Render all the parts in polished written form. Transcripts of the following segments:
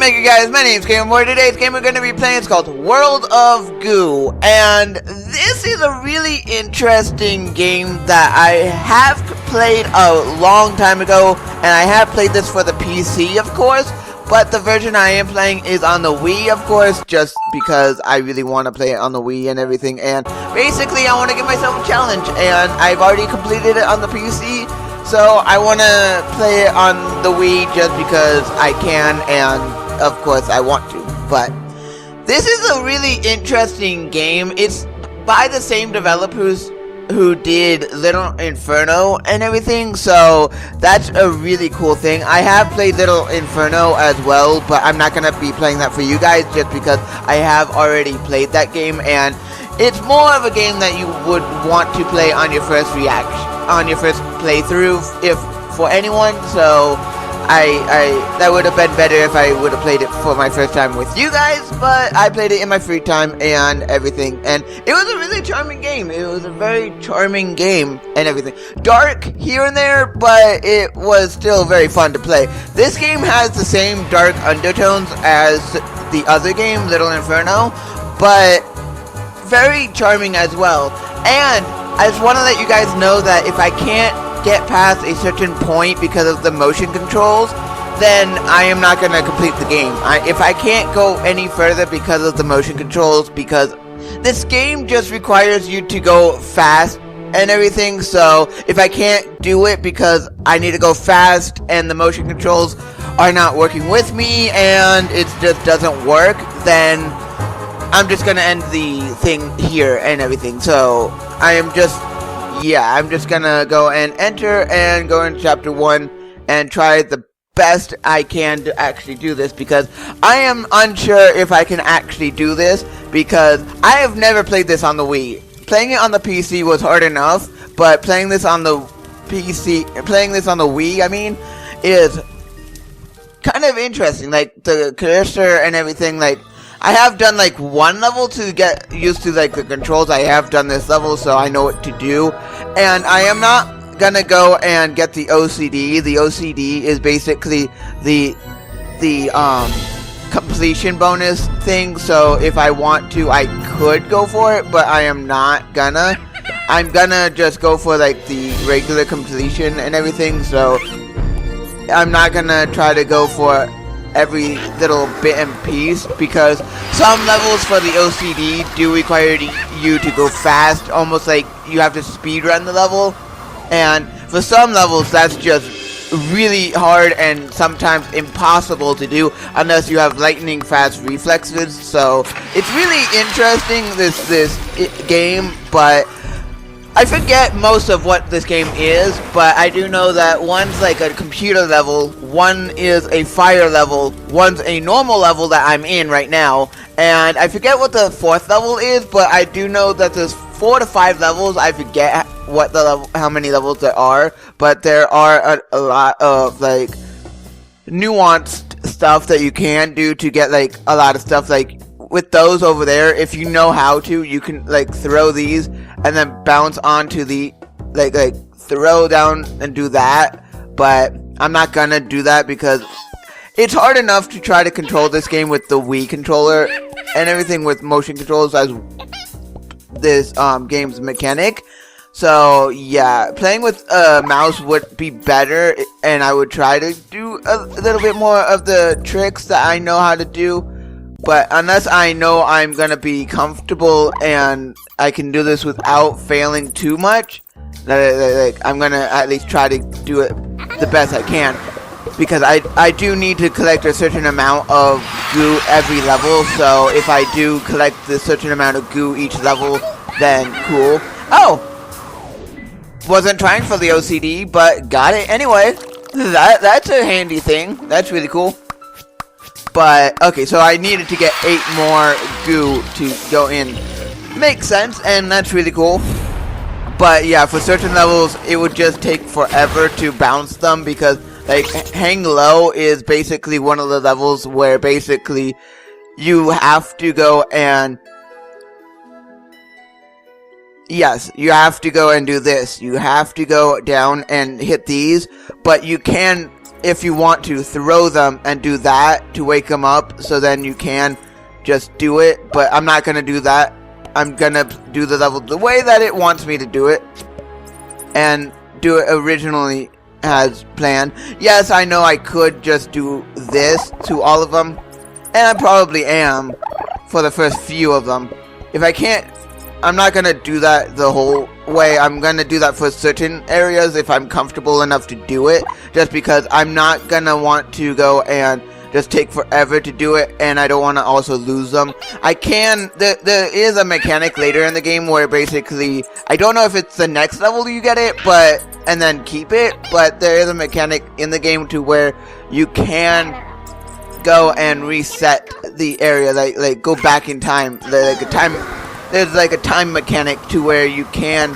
Maker, guys. My name's GamerBoy. Today's game we're going to be playing is called World of Goo, and this is a really interesting game that I have played a long time ago, and I have played this for the PC, of course, but the version I am playing is on the Wii, of course, just because I really want to play it on the Wii and everything, and basically I want to give myself a challenge, and I've already completed it on the PC. So I want to play it on the Wii just because I can, and of course I want to. But this is a really interesting game. It's by the same developers who did Little Inferno and everything, so that's a really cool thing. I have played Little Inferno as well, but I'm not going to be playing that for you guys just because I have already played that game, and it's more of a game that you would want to play on your first playthrough, if for anyone. So that would have been better if I would have played it for my first time with you guys, but I played it in my free time and everything, and it was a really charming game. It was a very charming game and everything. Dark here and there, but it was still very fun to play. This game has the same dark undertones as the other game, Little Inferno, but very charming as well. And I just want to let you guys know that if I can't get past a certain point because of the motion controls, then I am not going to complete the game. If I can't go any further because of the motion controls, because this game just requires you to go fast and everything, so if I can't do it because I need to go fast and the motion controls are not working with me and it just doesn't work, then I'm just gonna end the thing here and everything. So I'm just gonna go and enter and go into chapter 1 and try the best I can to actually do this, because I am unsure if I can actually do this, because I have never played this on the Wii. Playing it on the PC was hard enough, but playing this on the Wii, I mean, is kind of interesting. Like the cursor and everything, like I have done like one level to get used to like the controls. I have done this level, so I know what to do. And I am not gonna go and get the OCD. The OCD is basically the completion bonus thing. So if I want to, I could go for it, but I am not gonna. I'm gonna just go for like the regular completion and everything. So I'm not gonna try to go for every little bit and piece, because some levels for the OCD do require you to go fast, almost like you have to speed run the level, and for some levels that's just really hard and sometimes impossible to do unless you have lightning fast reflexes. So it's really interesting, this game, but I forget most of what this game is, but I do know that one's like a computer level, one is a fire level, one's a normal level that I'm in right now, and I forget what the fourth level is, but I do know that there's 4 to 5 levels. I forget what how many levels there are, but there are a lot of like nuanced stuff that you can do to get like a lot of stuff. Like with those over there, if you know how to, you can like throw these and then bounce onto the like throw down and do that, but I'm not gonna do that because it's hard enough to try to control this game with the Wii controller and everything with motion controls as this game's mechanic. So yeah, playing with a mouse would be better, and I would try to do a little bit more of the tricks that I know how to do. But unless I know I'm gonna be comfortable and I can do this without failing too much, like I'm gonna at least try to do it the best I can, because I do need to collect a certain amount of goo every level. So if I do collect a certain amount of goo each level, then cool. Oh, wasn't trying for the OCD, but got it anyway. That's a handy thing. That's really cool. But, okay, so I needed to get 8 more goo to go in. Makes sense, and that's really cool. But, yeah, for certain levels, it would just take forever to bounce them, because, like, Hang Low is basically one of the levels where basically you have to go and... Yes, you have to go and do this. You have to go down and hit these, but you can if you want to throw them and do that to wake them up, so then you can just do it. But I'm not gonna do that. I'm gonna do the level the way that it wants me to do it, and do it originally as planned. Yes, I know I could just do this to all of them, and I probably am for the first few of them. If I can't, I'm not gonna do that the whole way. I'm gonna do that for certain areas if I'm comfortable enough to do it, just because I'm not gonna want to go and just take forever to do it, and I don't want to also lose them. I can, there is a mechanic later in the game where basically, I don't know if it's the next level you get it, but, and then keep it, but there is a mechanic in the game to where you can go and reset the area, like go back in time, like a time, there's like a time mechanic to where you can,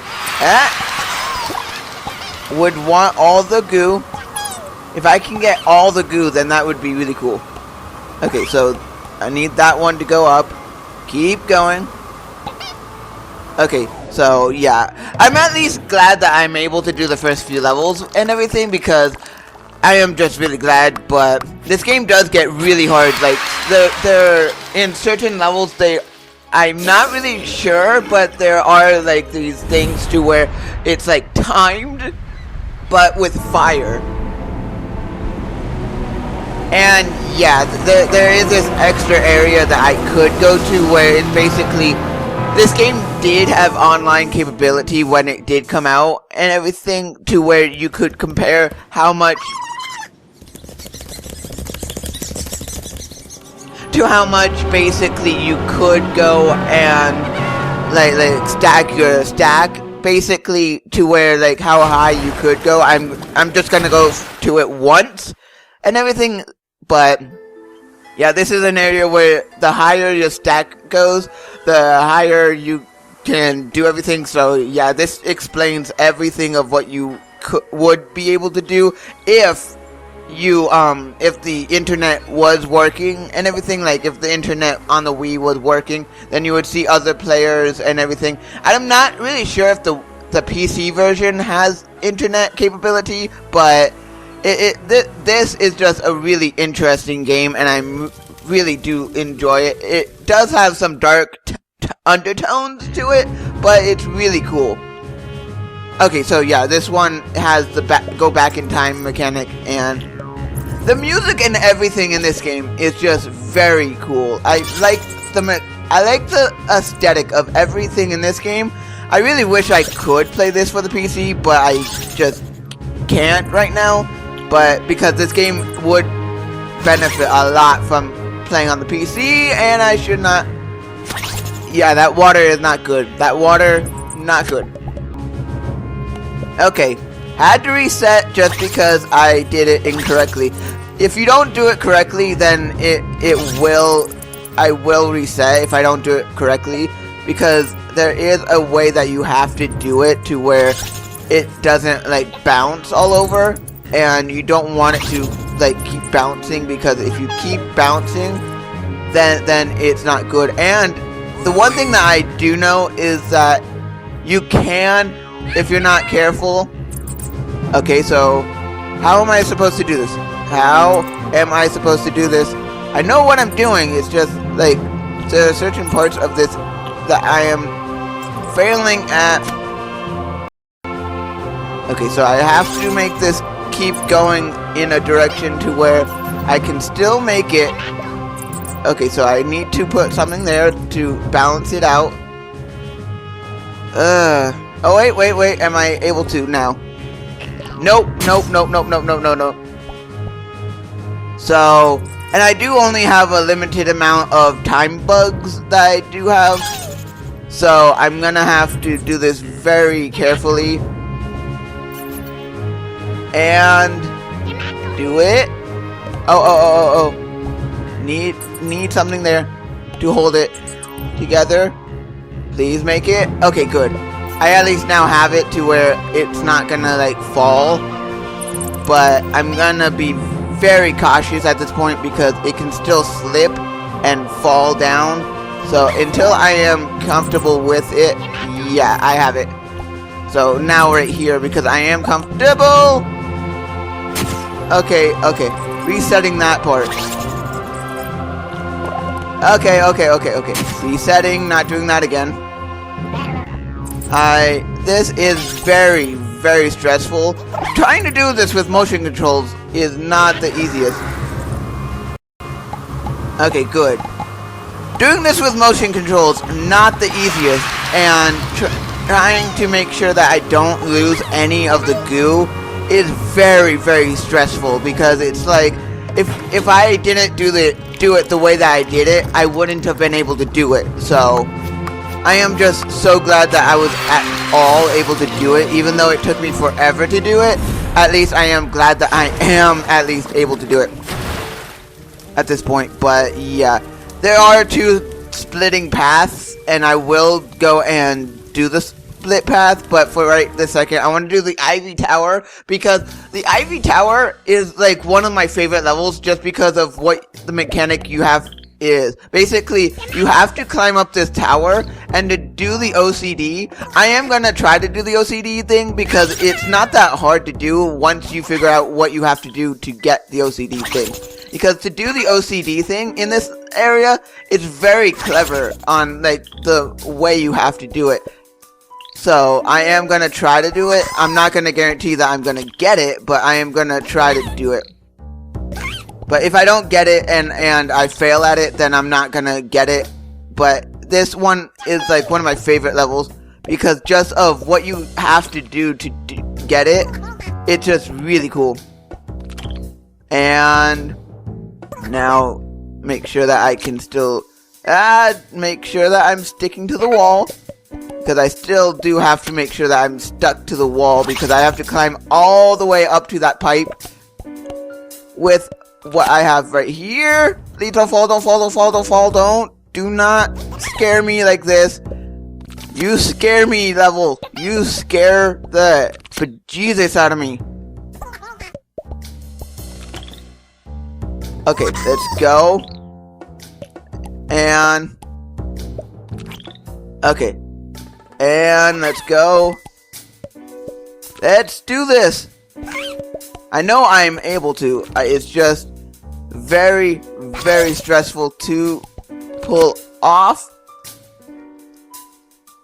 would want all the goo. If I can get all the goo, then that would be really cool. Okay, so I need that one to go up. Keep going. Okay, so yeah. I'm at least glad that I'm able to do the first few levels and everything, because I am just really glad. But this game does get really hard. Like, they're in certain levels, I'm not really sure, but there are like these things to where it's like timed, but with fire. And yeah, there is this extra area that I could go to where it's basically, this game did have online capability when it did come out and everything, to where you could compare how much basically you could go and like stack your stack, basically, to where like how high you could go. I'm just gonna go to it once and everything. But yeah, this is an area where the higher your stack goes, the higher you can do everything. So yeah, this explains everything of what you would be able to do if you if the internet was working and everything. Like if the internet on the Wii was working, then you would see other players and everything. I'm not really sure if the PC version has internet capability, but this is just a really interesting game, and I really do enjoy it. It does have some dark undertones to it, but it's really cool. Okay, so yeah, this one has the go back in time mechanic, and the music and everything in this game is just very cool. I like the aesthetic of everything in this game. I really wish I could play this for the PC, but I just can't right now. But because this game would benefit a lot from playing on the PC, and I should not. Yeah, that water is not good. That water, not good. Okay, had to reset just because I did it incorrectly. If you don't do it correctly, then I will reset if I don't do it correctly, because there is a way that you have to do it to where it doesn't like bounce all over. And you don't want it to like keep bouncing, because if you keep bouncing, then it's not good. And the one thing that I do know is that you can, if you're not careful. Okay, so how am I supposed to do this? How am I supposed to do this? I know what I'm doing. It's just like there are certain parts of this that I am failing at. Okay, so I have to make this keep going in a direction to where I can still make it. Okay, so I need to put something there to balance it out. Oh wait, am I able to now? Nope. So, and I do only have a limited amount of time bugs that I do have, so I'm gonna have to do this very carefully. And do it. Oh. Need something there to hold it together. Please make it. Okay, good. I at least now have it to where it's not gonna like fall. But I'm gonna be very cautious at this point, because it can still slip and fall down. So until I am comfortable with it, yeah, I have it. So now right here, because I am comfortable. Okay, resetting that part. Okay. Resetting, not doing that again. This is very, very stressful. Trying to do this with motion controls is not the easiest. Okay, good. Doing this with motion controls, not the easiest, and trying to make sure that I don't lose any of the goo is very, very stressful, because it's like, if I didn't do it the way that I did it, I wouldn't have been able to do it. So I am just so glad that I was at all able to do it, even though it took me forever to do it. At least I am glad that I am at least able to do it at this point. But yeah, there are 2 splitting paths, and I will go and do the split path, but for right this second, I want to do the Ivy Tower, because the Ivy Tower is like one of my favorite levels, just because of what the mechanic you have is. Basically, you have to climb up this tower, and to do the OCD, I am going to try to do the OCD thing, because it's not that hard to do once you figure out what you have to do to get the OCD thing. Because to do the OCD thing in this area, it's very clever on like the way you have to do it. So I am going to try to do it. I'm not going to guarantee that I'm going to get it, but I am going to try to do it. But if I don't get it and I fail at it, then I'm not going to get it. But this one is like one of my favorite levels, because just of what you have to do to get it, it's just really cool. And now make sure that I can still make sure that I'm sticking to the wall, because I still do have to make sure that I'm stuck to the wall, because I have to climb all the way up to that pipe with what I have right here. Please don't fall, don't fall, don't fall, don't fall, do not scare me like this. You scare me, level. You scare the bejesus out of me. Okay, let's go. And okay. And let's go. Let's do this. I know I'm able to. It's just very, very stressful to pull off.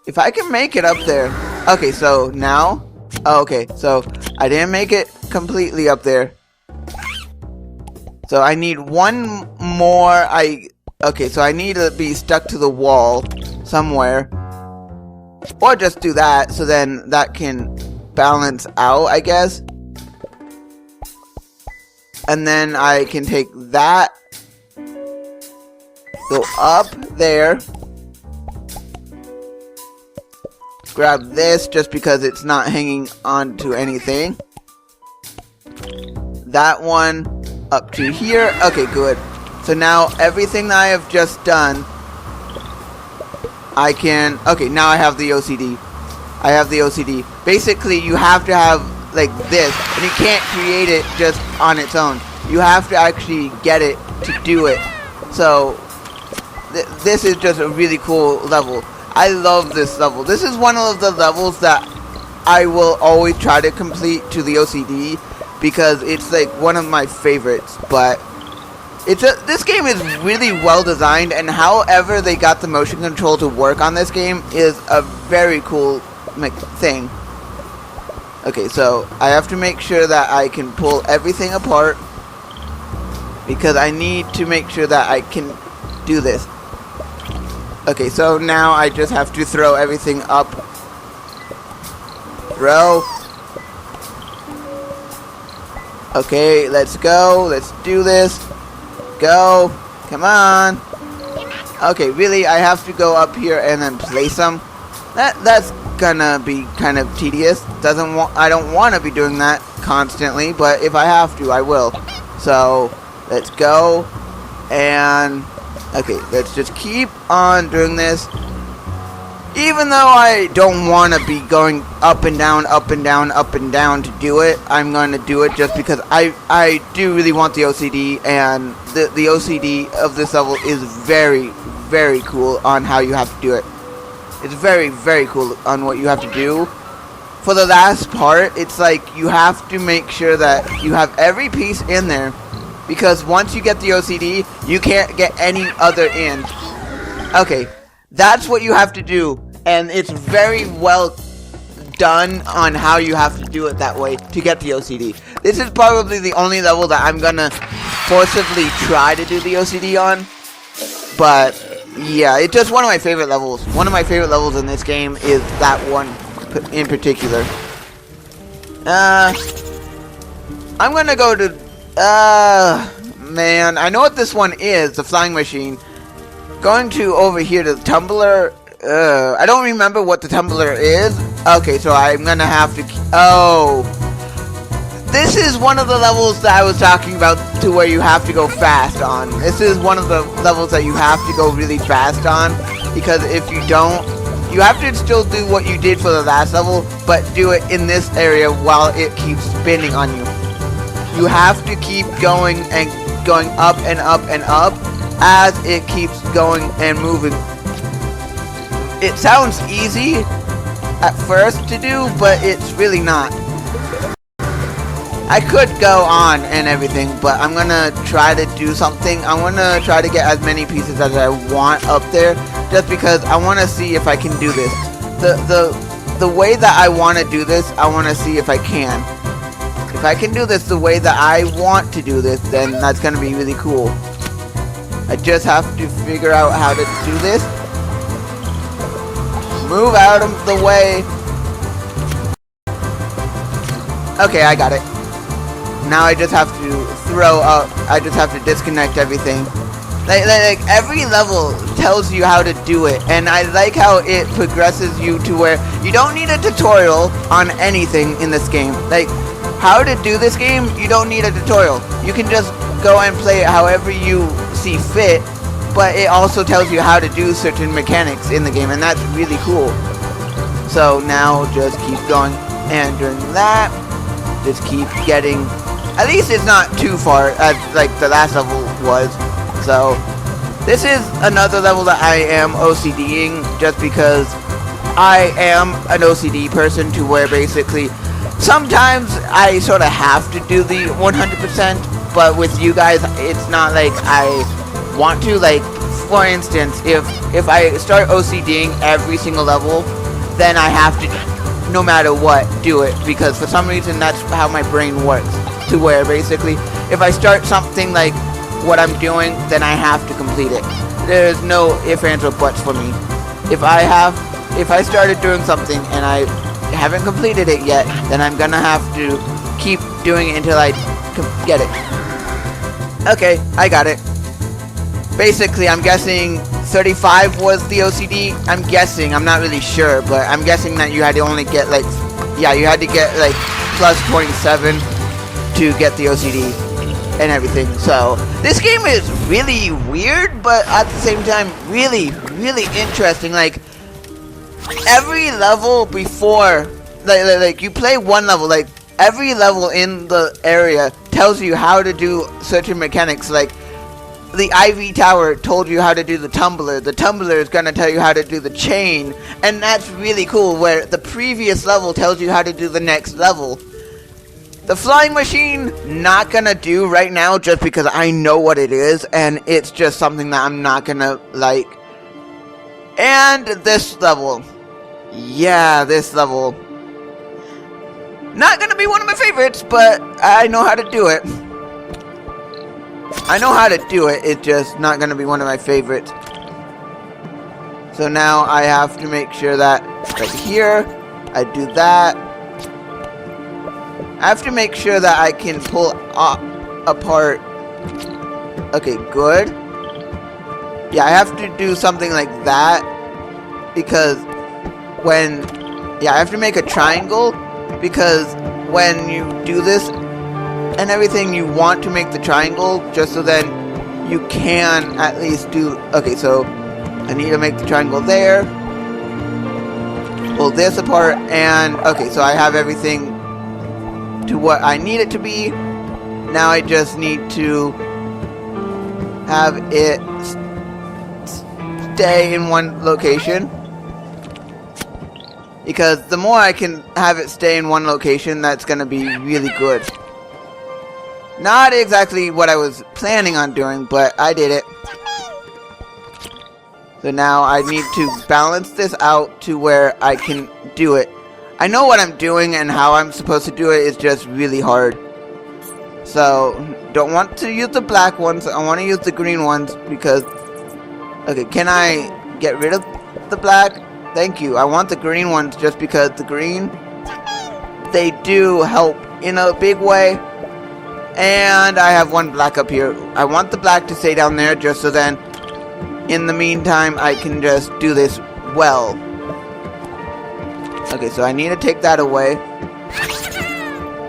If I can make it up there. Okay, so now. Oh, okay, so I didn't make it completely up there. So I need one more. Okay, so I need to be stuck to the wall somewhere. Or just do that, so then that can balance out, I guess. And then I can take that, go up there, grab this just because it's not hanging onto anything. That one up to here. Okay, good. So now everything that I have just done, I can, okay, now I have the OCD. I have the OCD. Basically, you have to have like this, and you can't create it just on its own. You have to actually get it to do it. So this is just a really cool level. I love this level. This is one of the levels that I will always try to complete to the OCD, because it's like one of my favorites. But this game is really well designed, and however they got the motion control to work on this game is a very cool thing. Okay, so I have to make sure that I can pull everything apart, because I need to make sure that I can do this. Okay, so now I just have to throw everything up. Throw. Okay, let's go. Let's do this. Go. Come on. Okay, really, I have to go up here and then place them. That's gonna be kind of tedious. I don't want to be doing that constantly, but if I have to, I will. So let's go. And okay, let's just keep on doing this. Even though I don't want to be going up and down, up and down, up and down to do it, I'm going to do it just because I do really want the OCD, and the OCD of this level is very, very cool on how you have to do it. It's very, very cool on what you have to do for the last part, it's like you have to make sure that you have every piece in there, because once you get the OCD, you can't get any other in. Okay, that's what you have to do, and it's very well done on how you have to do it that way to get the OCD. This is probably the only level that I'm gonna forcibly try to do the OCD on, but yeah, it's just one of my favorite levels. One of my favorite levels in this game is that one in particular. I'm gonna go to, man, I know what this one is, the flying machine. Going to over here to the tumbler, I don't remember what the tumbler is. Okay, so I'm gonna have to, oh. This is one of the levels that I was talking about to where you have to go fast on. This is one of the levels that you have to go really fast on, because if you don't, you have to still do what you did for the last level, but do it in this area while it keeps spinning on you. You have to keep going and going up and up and up as it keeps going and moving. It sounds easy at first to do, but it's really not. I could go on and everything, but I'm gonna try to do something. I'm gonna try to get as many pieces as I want up there, just because I want to see if I can do this. The way that I want to do this, I want to see if I can. If I can do this the way that I want to do this, then that's gonna be really cool. I just have to figure out how to do this. Move out of the way. Okay, I got it. Now I just have to throw up. I just have to disconnect everything. Like every level tells you how to do it, and I like how it progresses you to where you don't need a tutorial on anything in this game. Like how to do this game, you don't need a tutorial. You can just go and play it however you see fit, but it also tells you how to do certain mechanics in the game, and that's really cool. So now just keep going, and during that, just keep getting, at least it's not too far as like the last level was. So this is another level that I am OCDing, just because I am an OCD person to where basically sometimes I sort of have to do the 100%, but with you guys it's not like I want to. Like for instance, if I start OCDing every single level, then I have to, no matter what, do it, because for some reason that's how my brain works, to where basically if I start something like what I'm doing, then I have to complete it. There's no ifs, ands, or buts for me. If I started doing something and I haven't completed it yet, then I'm gonna have to keep doing it until I get it. Okay, I got it. Basically, I'm guessing 35 was the OCD. I'm guessing, I'm not really sure, but I'm guessing that you had to only get like, yeah, you had to get like plus 27 to get the OCD and everything. So this game is really weird, but at the same time really, really interesting. Like every level before, like you play one level, like every level in the area tells you how to do certain mechanics. Like the IV tower told you how to do the tumbler. The tumbler is gonna tell you how to do the chain, and that's really cool, where the previous level tells you how to do the next level. The flying machine, not gonna do right now, just because I know what it is, and it's just something that I'm not gonna like. And this level, yeah, this level, not gonna be one of my favorites, but I know how to do it. I know how to do it, it's just not gonna be one of my favorites. So now I have to make sure that right here, I do that. I have to make sure that I can pull apart. Okay, good. Yeah, I have to do something like that, because when, yeah, I have to make a triangle, because when you do this and everything, you want to make the triangle just so then you can at least do, okay, so I need to make the triangle there, pull this apart, and okay, so I have everything to what I need it to be. Now I just need to have it stay in one location. Because the more I can have it stay in one location, that's going to be really good. Not exactly what I was planning on doing, but I did it. So now I need to balance this out to where I can do it. I know what I'm doing and how I'm supposed to do it is just really hard. So, don't want to use the black ones, I want to use the green ones because... Okay, can I get rid of the black? Thank you. I want the green ones just because the green, they do help in a big way. And I have one black up here. I want the black to stay down there just so then, in the meantime, I can just do this well. Okay, so I need to take that away.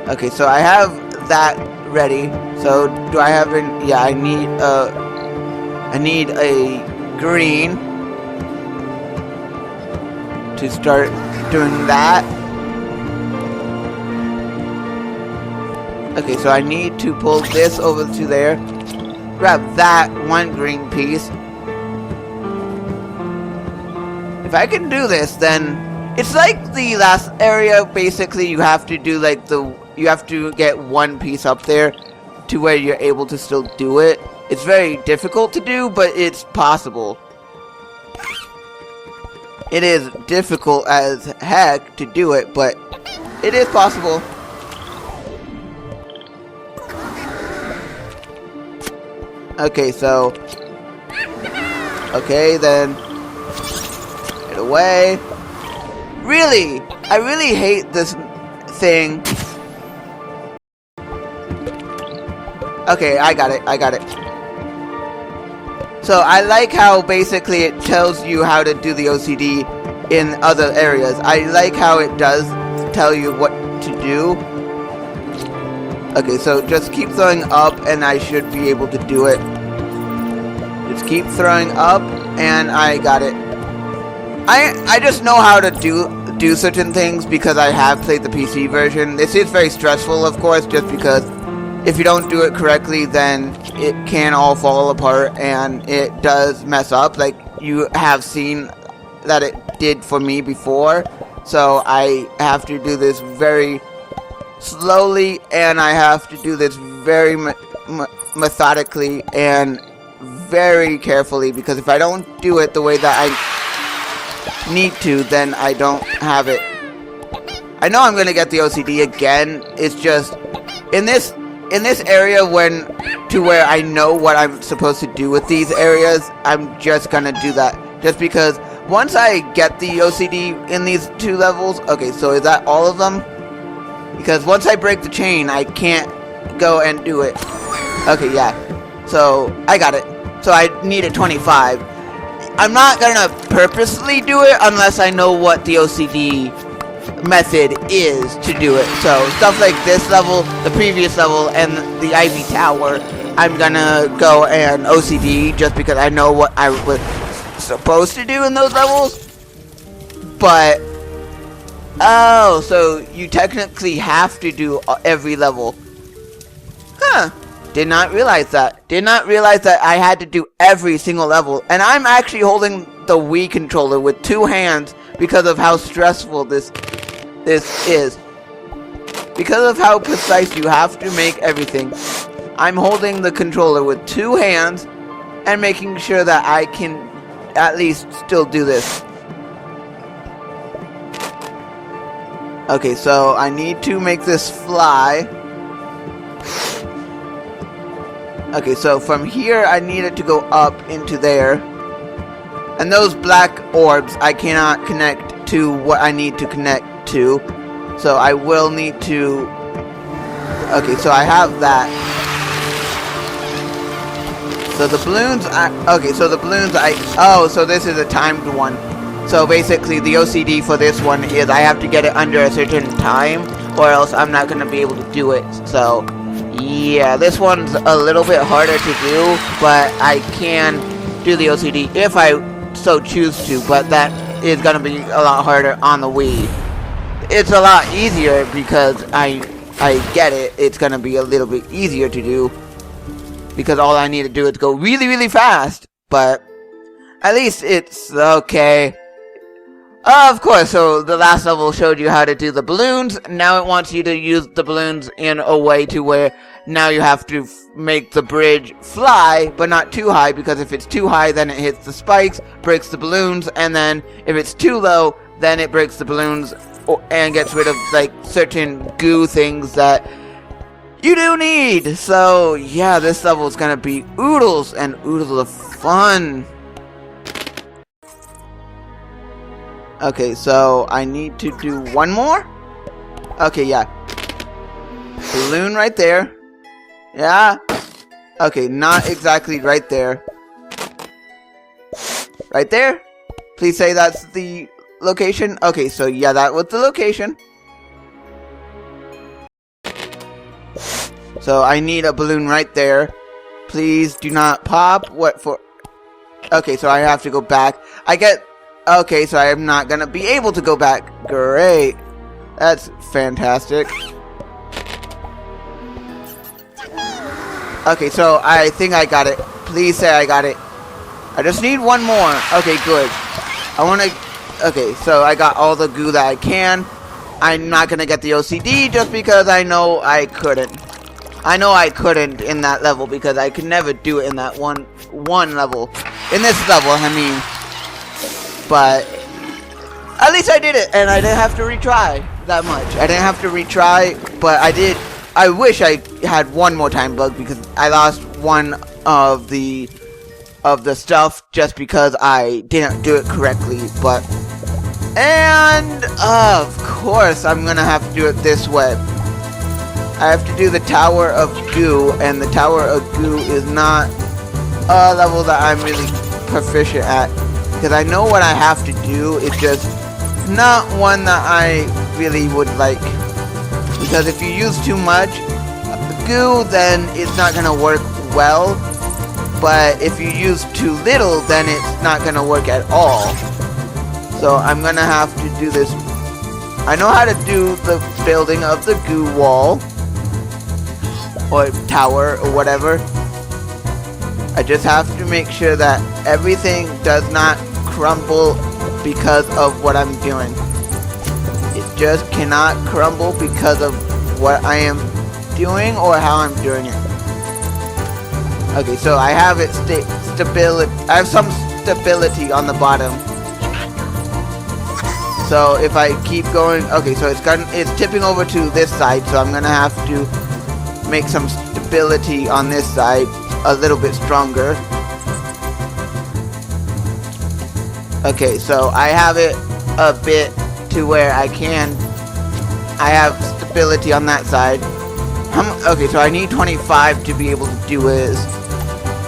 Okay, so I have that ready. So do I have an... Yeah, I need a green to start doing that. Okay, so I need to pull this over to there. Grab that one green piece. If I can do this, then it's like the last area. Basically, you have to do like you have to get one piece up there to where you're able to still do it. It's very difficult to do, but it's possible. It is difficult as heck to do it, but it is possible. Okay, so... Okay, then... Get away. Really? I really hate this thing. Okay, I got it. So, I like how basically it tells you how to do the OCD in other areas. I like how it does tell you what to do. Okay, so just keep throwing up and I should be able to do it. Just keep throwing up and I got it. I just know how to do certain things because I have played the PC version. This is very stressful, of course, just because if you don't do it correctly, then it can all fall apart and it does mess up. Like you have seen that it did for me before. So I have to do this very slowly and I have to do this very methodically and very carefully, because if I don't do it the way that I need to, then I don't have it. I know I'm gonna get the OCD again. It's just in this area where I know what I'm supposed to do with these areas, I'm just gonna do that. Just because once I get the OCD in these two levels, okay, so is that all of them? Because once I break the chain, I can't go and do it. Okay, yeah. So I got it. So I need a 25. I'm not gonna purposely do it unless I know what the OCD method is to do it. So stuff like this level, the previous level, and the Ivy Tower, I'm gonna go and OCD just because I know what I was supposed to do in those levels. But oh, so you technically have to do every level. Huh. Did not realize that. Did not realize that I had to do every single level. And I'm actually holding the Wii controller with two hands because of how stressful this is. Because of how precise you have to make everything. I'm holding the controller with two hands and making sure that I can at least still do this. Okay, so I need to make this fly. Okay, so from here I need it to go up into there. And those black orbs I cannot connect to what I need to connect to. So I will need to... Okay, so I have that. So the balloons... Okay, so the balloons Oh, so this is a timed one. So basically the OCD for this one is I have to get it under a certain time, or else I'm not going to be able to do it. So... yeah, this one's a little bit harder to do, but I can do the OCD if I so choose to, but that is going to be a lot harder on the Wii. It's a lot easier because I get it. It's going to be a little bit easier to do because all I need to do is go really, really fast, but at least it's okay. Of course, so the last level showed you how to do the balloons. Now it wants you to use the balloons in a way to where now you have to make the bridge fly, but not too high, because if it's too high, then it hits the spikes, breaks the balloons, and then if it's too low, then it breaks the balloons and gets rid of, like, certain goo things that you do need. So, yeah, this level is gonna be oodles and oodles of fun. Okay, so I need to do one more? Okay, yeah. Balloon right there. Yeah. Okay, not exactly right there. Right there? Please say that's the location. Okay, so yeah, that was the location. So I need a balloon right there. Please do not pop. What for? Okay, so I have to go back. Okay, so I am not gonna be able to go back. Great. That's fantastic. Okay, so I think I got it. Please say I got it. I just need one more. Okay, good. Okay, so I got all the goo that I can. I'm not gonna get the OCD just because I know I couldn't. I know I couldn't in that level because I could never do it in that one level. In this level, I mean. But at least I did it, and I didn't have to retry that much. I didn't have to retry, but I did. I wish I had one more time bug because I lost one of the stuff just because I didn't do it correctly. And of course I'm gonna have to do it this way. I have to do the Tower of Goo, and the Tower of Goo is not a level that I'm really proficient at. Because I know what I have to do, it's just not one that I really would like. Because if you use too much goo, then it's not going to work well. But if you use too little, then it's not going to work at all. So I'm going to have to do this. I know how to do the building of the goo wall. Or tower, or whatever. I just have to make sure that everything does not crumble because of what I'm doing. It just cannot crumble because of what I am doing or how I'm doing it. Okay, so I have it stability. I have some stability on the bottom. So if I keep going, okay, so it's tipping over to this side, so I'm gonna have to make some stability on this side a little bit stronger. Okay, so I have it a bit to where I have stability on that side. Okay, so I need 25 to be able to do this.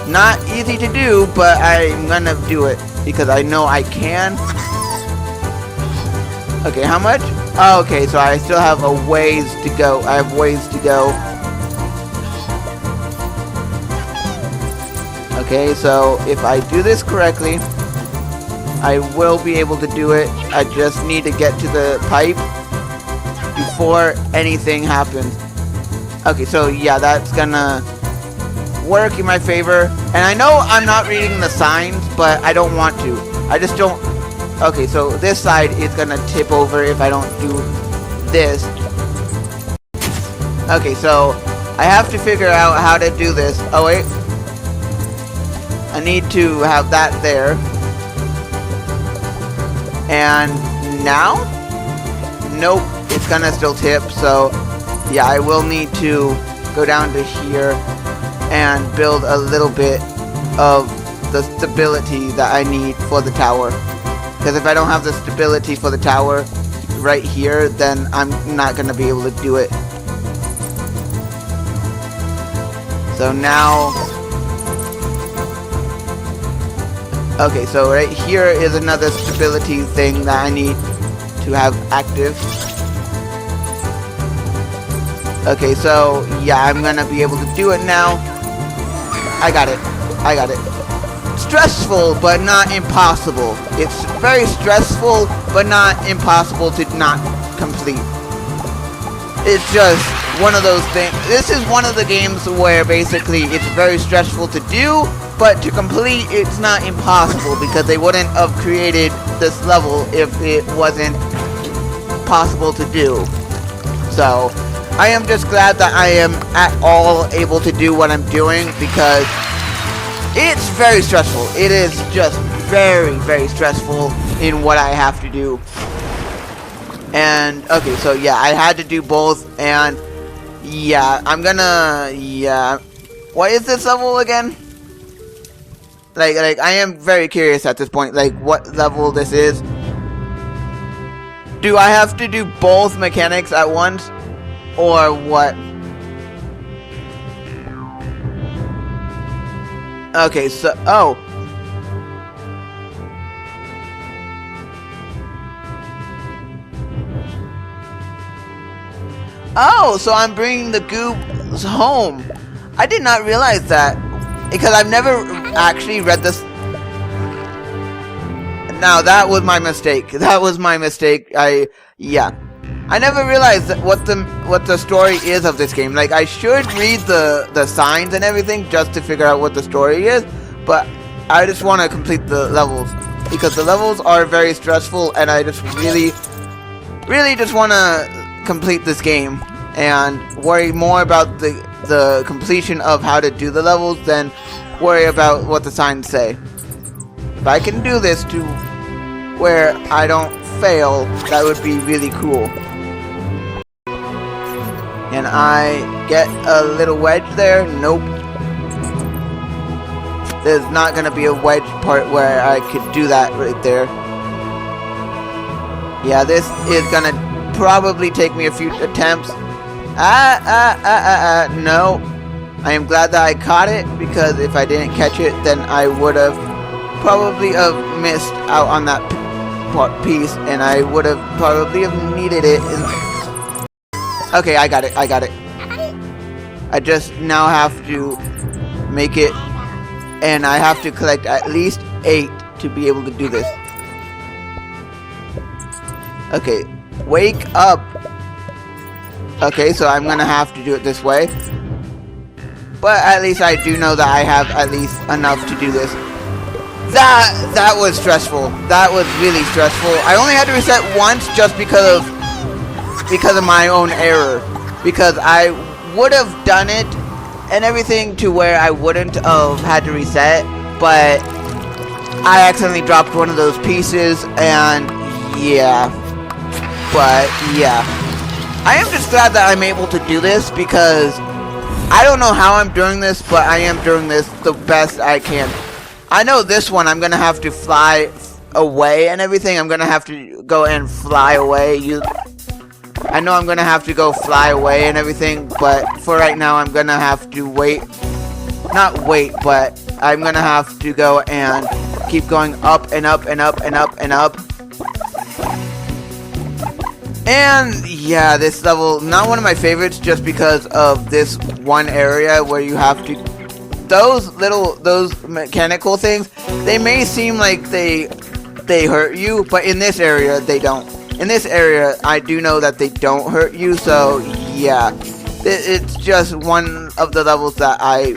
Not easy to do, but I'm gonna do it because I know I can. Okay, how much? Oh, okay, so I still have a ways to go. I have ways to go. Okay, so if I do this correctly, I will be able to do it. I just need to get to the pipe before anything happens. Okay, so yeah, that's gonna work in my favor. And I know I'm not reading the signs, but I don't want to. I just don't. Okay, so this side is gonna tip over if I don't do this. Okay, so I have to figure out how to do this. Oh wait, I need to have that there. And now? Nope, it's gonna still tip, so yeah, I will need to go down to here and build a little bit of the stability that I need for the tower. Because if I don't have the stability for the tower right here, then I'm not gonna be able to do it. So now, okay, so right here is another stability thing that I need to have active. Okay, so yeah, I'm gonna be able to do it now. I got it. I got it. Stressful, but not impossible. It's very stressful, but not impossible to not complete. It's just one of those things. This is one of the games where basically it's very stressful to do, but to complete it's not impossible because they wouldn't have created this level if it wasn't possible to do. So I am just glad that I am at all able to do what I'm doing, because it's very stressful. It is just very, very stressful in what I have to do. And okay, so yeah, I had to do both, and yeah, I'm gonna, yeah. What is this level again? Like I am very curious at this point, like what level this is. Do I have to do both mechanics at once, or what? Okay, so, oh. Oh, so I'm bringing the goobs home. I did not realize that, because I've never actually read this. Now, that was my mistake. That was my mistake. Yeah. I never realized that what the story is of this game. Like, I should read the signs and everything just to figure out what the story is, but I just want to complete the levels, because the levels are very stressful, and I just really just want to complete this game and worry more about the completion of how to do the levels than worry about what the signs say. If I can do this to where I don't fail, that would be really cool. Can I get a little wedge there? Nope. There's not gonna be a wedge part where I could do that right there. Yeah, this is gonna probably take me a few attempts. No. I am glad that I caught it, because if I didn't catch it, then I would have probably missed out on that piece, and I would have probably have needed it. Okay, I got it. I just now have to make it, and I have to collect at least 8 to be able to do this. Okay, wake up. Okay, so I'm gonna have to do it this way. But at least I do know that I have at least enough to do this. That was stressful. That was really stressful. I only had to reset once just because of my own error. Because I would have done it and everything to where I wouldn't have had to reset, but I accidentally dropped one of those pieces, and yeah. But yeah, I am just glad that I'm able to do this, because I don't know how I'm doing this, but I am doing this the best I can. I know this one I'm gonna have to fly away and everything. I'm gonna have to go and fly away. I know I'm gonna have to go fly away and everything, but for right now I'm gonna have to wait. Not wait, but I'm gonna have to go and keep going up and up and up and up and up. And yeah, this level, not one of my favorites, just because of this one area where you have to, those mechanical things, they may seem like they hurt you, but in this area they don't. In this area, I do know that they don't hurt you, so yeah, it's just one of the levels that I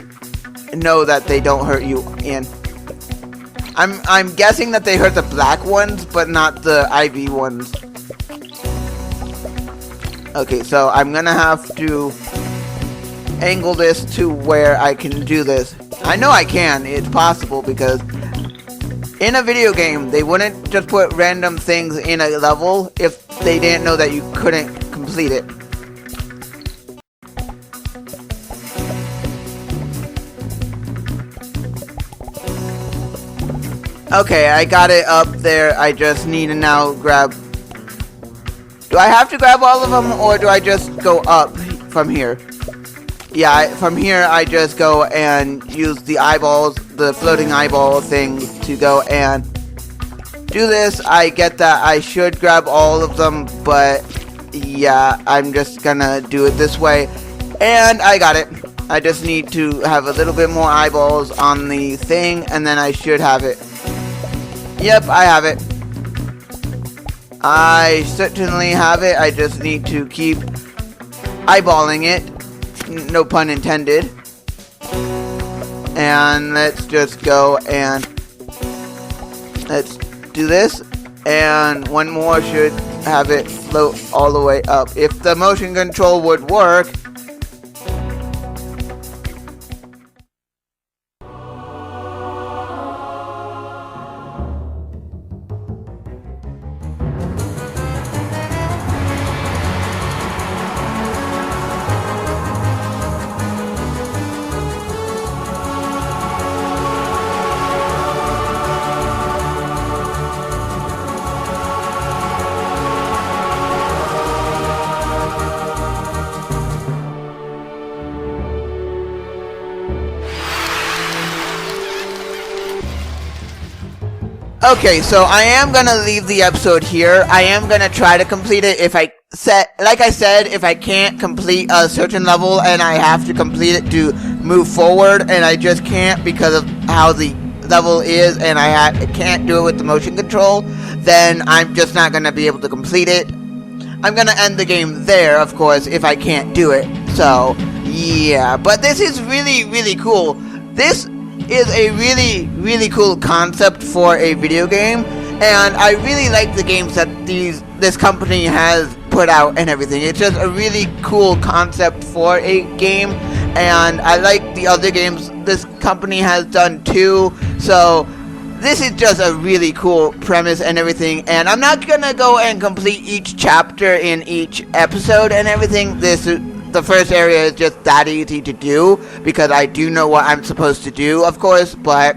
know that they don't hurt you in. I'm guessing that they hurt the black ones, but not the IV ones. Okay, so I'm gonna have to angle this to where I can do this. I know I can, it's possible, because in a video game, they wouldn't just put random things in a level if they didn't know that you couldn't complete it. Okay, I got it up there. I just need to now grab... Do I have to grab all of them, or do I just go up from here? Yeah, from here I just go and use the eyeballs, the floating eyeball thing, to go and do this. I get that I should grab all of them, but yeah, I'm just gonna do it this way. And I got it. I just need to have a little bit more eyeballs on the thing, and then I should have it. Yep, I have it. I certainly have it. I just need to keep eyeballing it. No pun intended. And let's just go and let's do this. and one more should have it float all the way up. If the motion control would work. Okay, so I am gonna leave the episode here. I am gonna try to complete it. If I said, if I can't complete a certain level and I have to complete it to move forward, and I just can't because of how the level is, and I can't do it with the motion control, then I'm just not gonna be able to complete it. I'm gonna end the game there, of course, if I can't do it. So, yeah. But this is really, really cool. This is a really, really cool concept for a video game, and I really like the games that this company has put out and everything. It's just a really cool concept for a game, and I like the other games this company has done too. So this is just a really cool premise and everything, and I'm not gonna go and complete each chapter in each episode and everything. The first area is just that easy to do because I do know what I'm supposed to do, of course, but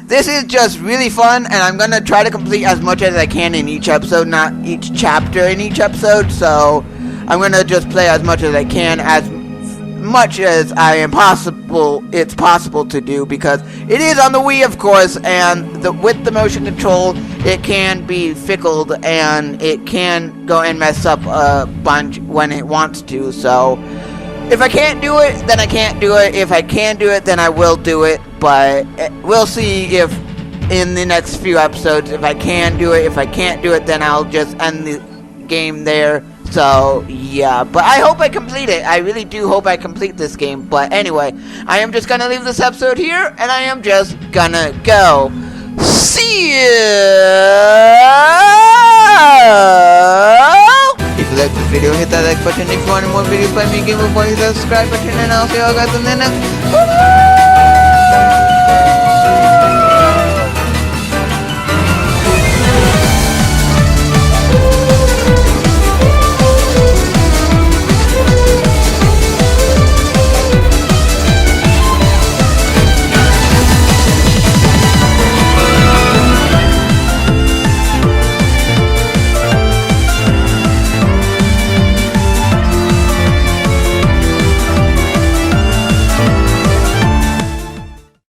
this is just really fun, and I'm gonna try to complete as much as I can in each episode, not each chapter in each episode. So I'm gonna just play as much as I can, as much as it's possible to do, because it is on the Wii, of course, and with the motion control it can be fickled and it can go and mess up a bunch when it wants to. So if I can't do it, then I can't do it. If I can do it, then I will do it, but we'll see if in the next few episodes if I can do it. If I can't do it, then I'll just end the game there. So, yeah, but I hope I complete it. I really do hope I complete this game. But anyway, I am just gonna leave this episode here, and I am just gonna go. See you! If you like this video, hit that like button. If you want more videos by me, GamerBoy, hit that subscribe button, and I'll see you all guys in the next one.